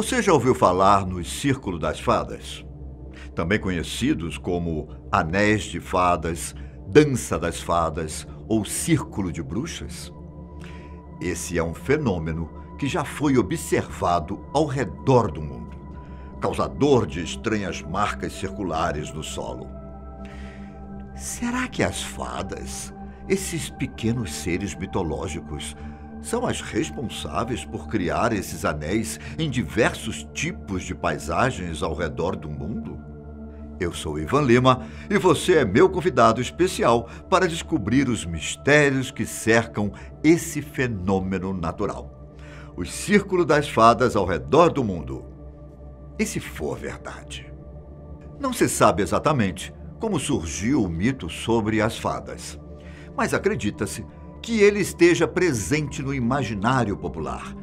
Você já ouviu falar nos Círculos das Fadas? Também conhecidos como Anéis de Fadas, Dança das Fadas ou Círculo de Bruxas? Esse é um fenômeno que já foi observado ao redor do mundo, causador de estranhas marcas circulares no solo. Será que as fadas, esses pequenos seres mitológicos, são as responsáveis por criar esses anéis em diversos tipos de paisagens ao redor do mundo? Eu sou Ivan Lima e você é meu convidado especial para descobrir os mistérios que cercam esse fenômeno natural. Os Círculos das Fadas ao redor do mundo. E se for verdade? Não se sabe exatamente como surgiu o mito sobre as fadas, mas acredita-se que ele esteja presente no imaginário popular,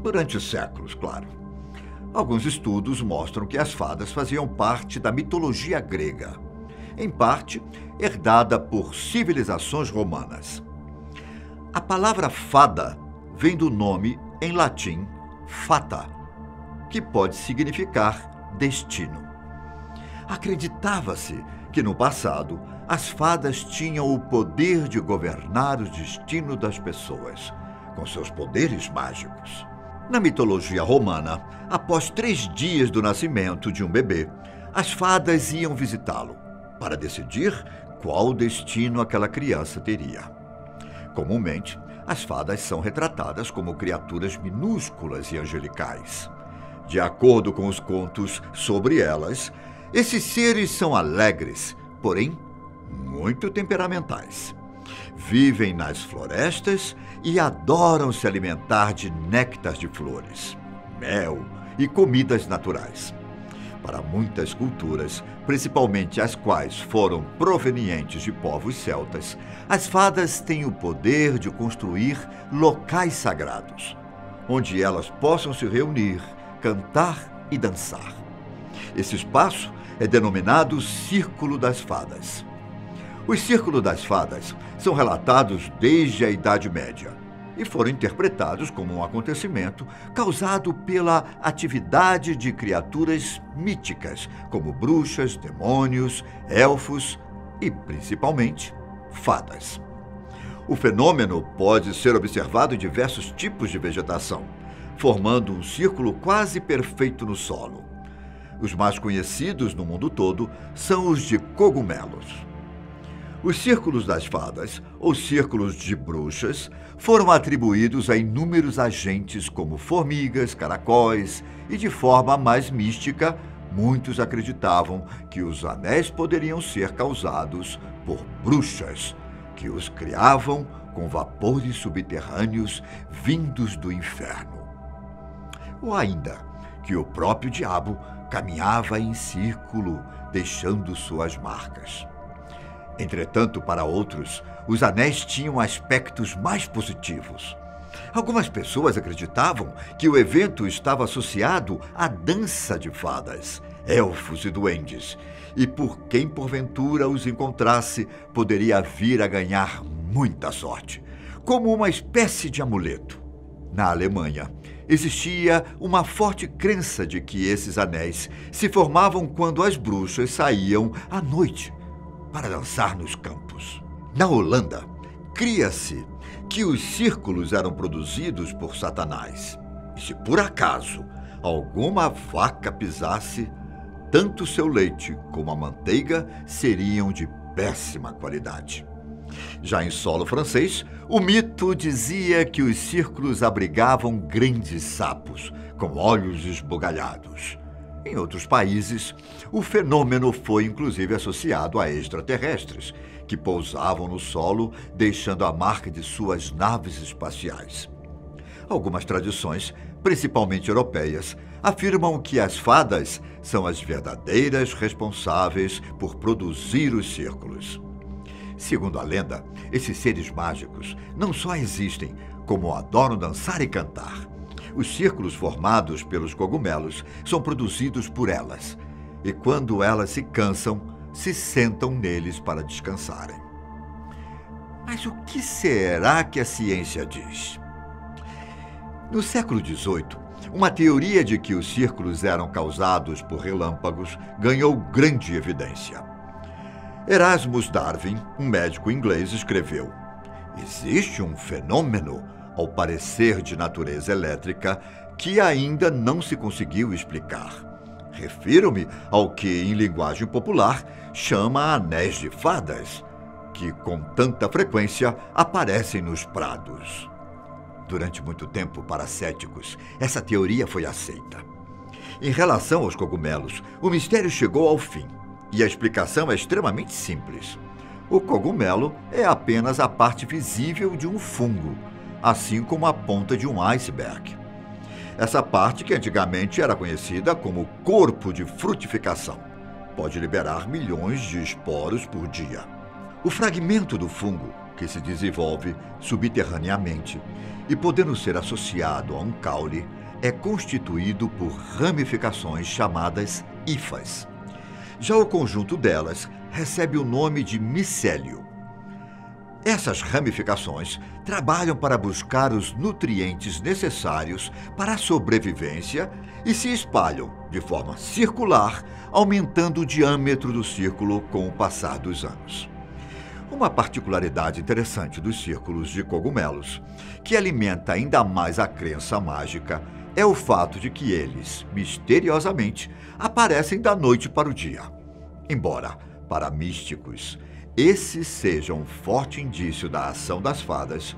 durante séculos, claro. Alguns estudos mostram que as fadas faziam parte da mitologia grega, em parte herdada por civilizações romanas. A palavra fada vem do nome em latim fata, que pode significar destino. Acreditava-se que no passado as fadas tinham o poder de governar o destino das pessoas, com seus poderes mágicos. Na mitologia romana, após 3 dias do nascimento de um bebê, as fadas iam visitá-lo para decidir qual destino aquela criança teria. Comumente, as fadas são retratadas como criaturas minúsculas e angelicais. De acordo com os contos sobre elas, esses seres são alegres, porém muito temperamentais. Vivem nas florestas e adoram se alimentar de néctar de flores, mel e comidas naturais. Para muitas culturas, principalmente as quais foram provenientes de povos celtas, as fadas têm o poder de construir locais sagrados, onde elas possam se reunir, cantar e dançar. Esse espaço é denominado Círculo das Fadas. Os Círculos das Fadas são relatados desde a Idade Média e foram interpretados como um acontecimento causado pela atividade de criaturas míticas, como bruxas, demônios, elfos e, principalmente, fadas. O fenômeno pode ser observado em diversos tipos de vegetação, formando um círculo quase perfeito no solo. Os mais conhecidos no mundo todo são os de cogumelos. Os Círculos das Fadas, ou Círculos de Bruxas, foram atribuídos a inúmeros agentes como formigas, caracóis e, de forma mais mística, muitos acreditavam que os anéis poderiam ser causados por bruxas, que os criavam com vapores subterrâneos vindos do inferno. Ou ainda, que o próprio diabo caminhava em círculo, deixando suas marcas. Entretanto, para outros, os anéis tinham aspectos mais positivos. Algumas pessoas acreditavam que o evento estava associado à dança de fadas, elfos e duendes, e por quem porventura os encontrasse poderia vir a ganhar muita sorte, como uma espécie de amuleto. Na Alemanha, existia uma forte crença de que esses anéis se formavam quando as bruxas saíam à noite para dançar nos campos. Na Holanda, cria-se que os círculos eram produzidos por Satanás. E se por acaso alguma vaca pisasse, tanto seu leite como a manteiga seriam de péssima qualidade. Já em solo francês, o mito dizia que os círculos abrigavam grandes sapos, com olhos esbugalhados. Em outros países, o fenômeno foi inclusive associado a extraterrestres, que pousavam no solo, deixando a marca de suas naves espaciais. Algumas tradições, principalmente europeias, afirmam que as fadas são as verdadeiras responsáveis por produzir os círculos. Segundo a lenda, esses seres mágicos não só existem, como adoram dançar e cantar. Os círculos formados pelos cogumelos são produzidos por elas, e quando elas se cansam, se sentam neles para descansarem. Mas o que será que a ciência diz? No século XVIII, uma teoria de que os círculos eram causados por relâmpagos ganhou grande evidência. Erasmus Darwin, um médico inglês, escreveu: existe um fenômeno, ao parecer de natureza elétrica, que ainda não se conseguiu explicar. Refiro-me ao que, em linguagem popular, chama anéis de fadas, que com tanta frequência aparecem nos prados. Durante muito tempo, para céticos, essa teoria foi aceita. Em relação aos cogumelos, o mistério chegou ao fim, e a explicação é extremamente simples. O cogumelo é apenas a parte visível de um fungo, assim como a ponta de um iceberg. Essa parte, que antigamente era conhecida como corpo de frutificação, pode liberar milhões de esporos por dia. O fragmento do fungo, que se desenvolve subterraneamente e podendo ser associado a um caule, é constituído por ramificações chamadas hifas. Já o conjunto delas recebe o nome de micélio. Essas ramificações trabalham para buscar os nutrientes necessários para a sobrevivência e se espalham de forma circular, aumentando o diâmetro do círculo com o passar dos anos. Uma particularidade interessante dos círculos de cogumelos, que alimenta ainda mais a crença mágica, é o fato de que eles, misteriosamente, aparecem da noite para o dia. Embora, para místicos, esse seja um forte indício da ação das fadas,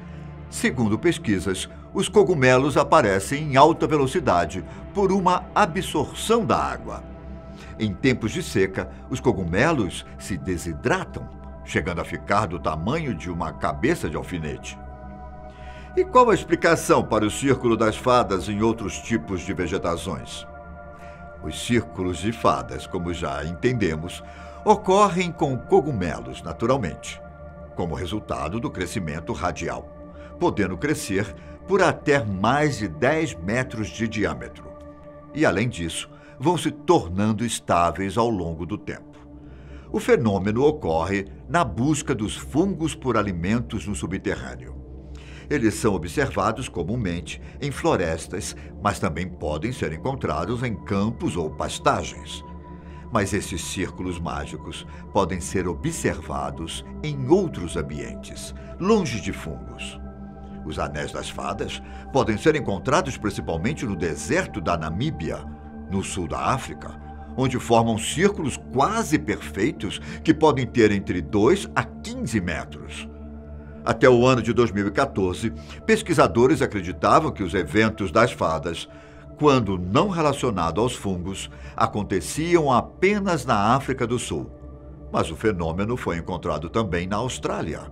segundo pesquisas, os cogumelos aparecem em alta velocidade por uma absorção da água. Em tempos de seca, os cogumelos se desidratam, chegando a ficar do tamanho de uma cabeça de alfinete. E qual a explicação para o círculo das fadas em outros tipos de vegetações? Os círculos de fadas, como já entendemos, ocorrem com cogumelos naturalmente, como resultado do crescimento radial, podendo crescer por até mais de 10 metros de diâmetro. E, além disso, vão se tornando estáveis ao longo do tempo. O fenômeno ocorre na busca dos fungos por alimentos no subterrâneo. Eles são observados comumente em florestas, mas também podem ser encontrados em campos ou pastagens. Mas esses círculos mágicos podem ser observados em outros ambientes, longe de fungos. Os anéis das fadas podem ser encontrados principalmente no deserto da Namíbia, no sul da África, onde formam círculos quase perfeitos que podem ter entre 2 a 15 metros. Até o ano de 2014, pesquisadores acreditavam que os eventos das fadas, quando não relacionados aos fungos, aconteciam apenas na África do Sul. Mas o fenômeno foi encontrado também na Austrália.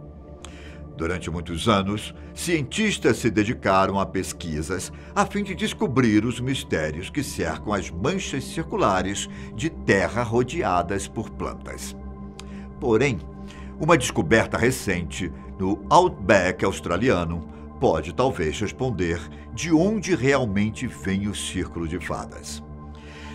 Durante muitos anos, cientistas se dedicaram a pesquisas a fim de descobrir os mistérios que cercam as manchas circulares de terra rodeadas por plantas. Porém, uma descoberta recente no Outback australiano pode talvez responder de onde realmente vem o círculo de fadas.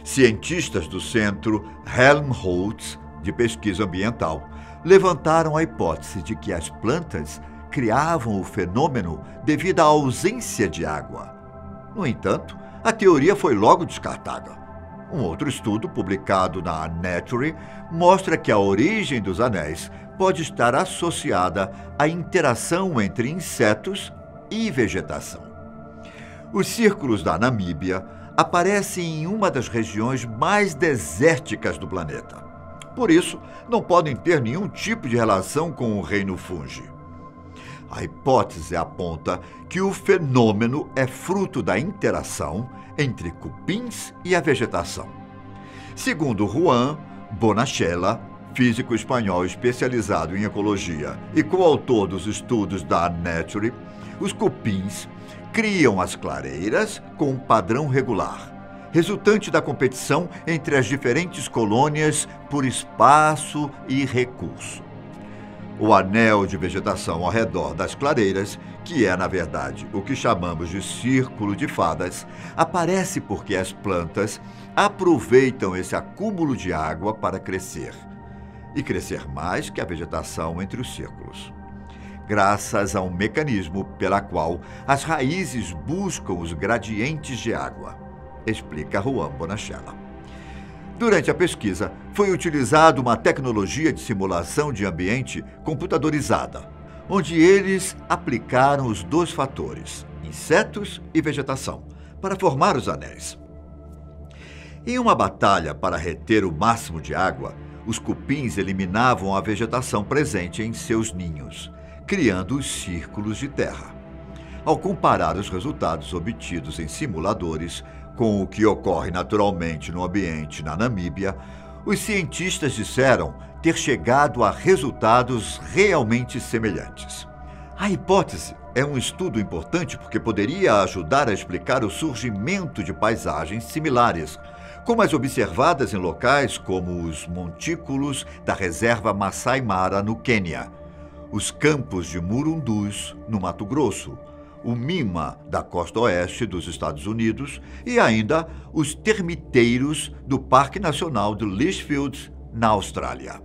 Cientistas do Centro Helmholtz de Pesquisa Ambiental levantaram a hipótese de que as plantas criavam o fenômeno devido à ausência de água. No entanto, a teoria foi logo descartada. Um outro estudo, publicado na Nature, mostra que a origem dos anéis pode estar associada à interação entre insetos e vegetação. Os círculos da Namíbia aparecem em uma das regiões mais desérticas do planeta. Por isso, não podem ter nenhum tipo de relação com o reino fungi. A hipótese aponta que o fenômeno é fruto da interação entre cupins e a vegetação. Segundo Juan Bonachela, físico espanhol especializado em ecologia e coautor dos estudos da Nature, os cupins criam as clareiras com um padrão regular, resultante da competição entre as diferentes colônias por espaço e recurso. O anel de vegetação ao redor das clareiras, que é, na verdade, o que chamamos de círculo de fadas, aparece porque as plantas aproveitam esse acúmulo de água para crescer, e crescer mais que a vegetação entre os círculos. graças a um mecanismo pela qual as raízes buscam os gradientes de água, explica Juan Bonachela. Durante a pesquisa, foi utilizada uma tecnologia de simulação de ambiente computadorizada, onde eles aplicaram os dois fatores, insetos e vegetação, para formar os anéis. Em uma batalha para reter o máximo de água, os cupins eliminavam a vegetação presente em seus ninhos, criando os círculos de terra. Ao comparar os resultados obtidos em simuladores com o que ocorre naturalmente no ambiente na Namíbia, os cientistas disseram ter chegado a resultados realmente semelhantes. A hipótese é um estudo importante porque poderia ajudar a explicar o surgimento de paisagens similares, como as observadas em locais como os montículos da reserva Masai Mara, no Quênia, os campos de Murundus, no Mato Grosso, o Mima, da costa oeste dos Estados Unidos, e ainda os termiteiros do Parque Nacional de Litchfield, na Austrália.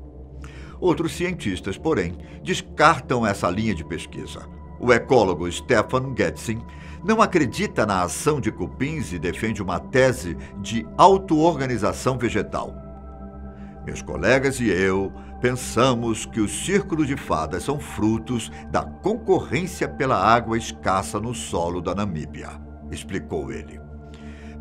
Outros cientistas, porém, descartam essa linha de pesquisa. O ecólogo Stefan Getzing não acredita na ação de cupins e defende uma tese de auto-organização vegetal. Meus colegas e eu pensamos que os círculos de fadas são frutos da concorrência pela água escassa no solo da Namíbia, explicou ele.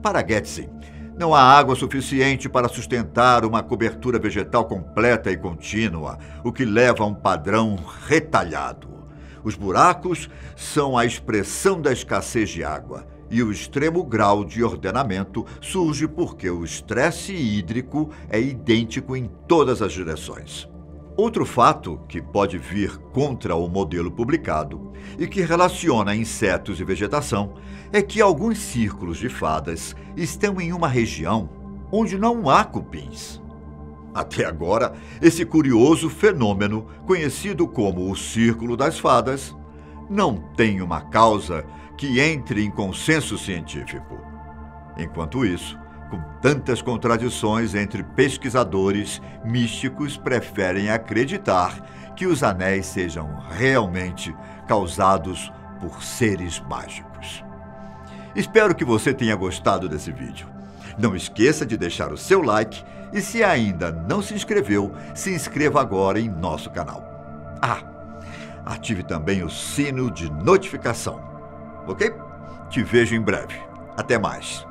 Para Getzing, não há água suficiente para sustentar uma cobertura vegetal completa e contínua, o que leva a um padrão retalhado. Os buracos são a expressão da escassez de água, e o extremo grau de ordenamento surge porque o estresse hídrico é idêntico em todas as direções. Outro fato que pode vir contra o modelo publicado e que relaciona insetos e vegetação é que alguns círculos de fadas estão em uma região onde não há cupins. Até agora, esse curioso fenômeno, conhecido como o Círculo das Fadas, não tem uma causa que entre em consenso científico. Enquanto isso, com tantas contradições entre pesquisadores, místicos preferem acreditar que os anéis sejam realmente causados por seres mágicos. Espero que você tenha gostado desse vídeo. Não esqueça de deixar o seu like e, se ainda não se inscreveu, se inscreva agora em nosso canal. Ative também o sino de notificação. Ok? Te vejo em breve. Até mais.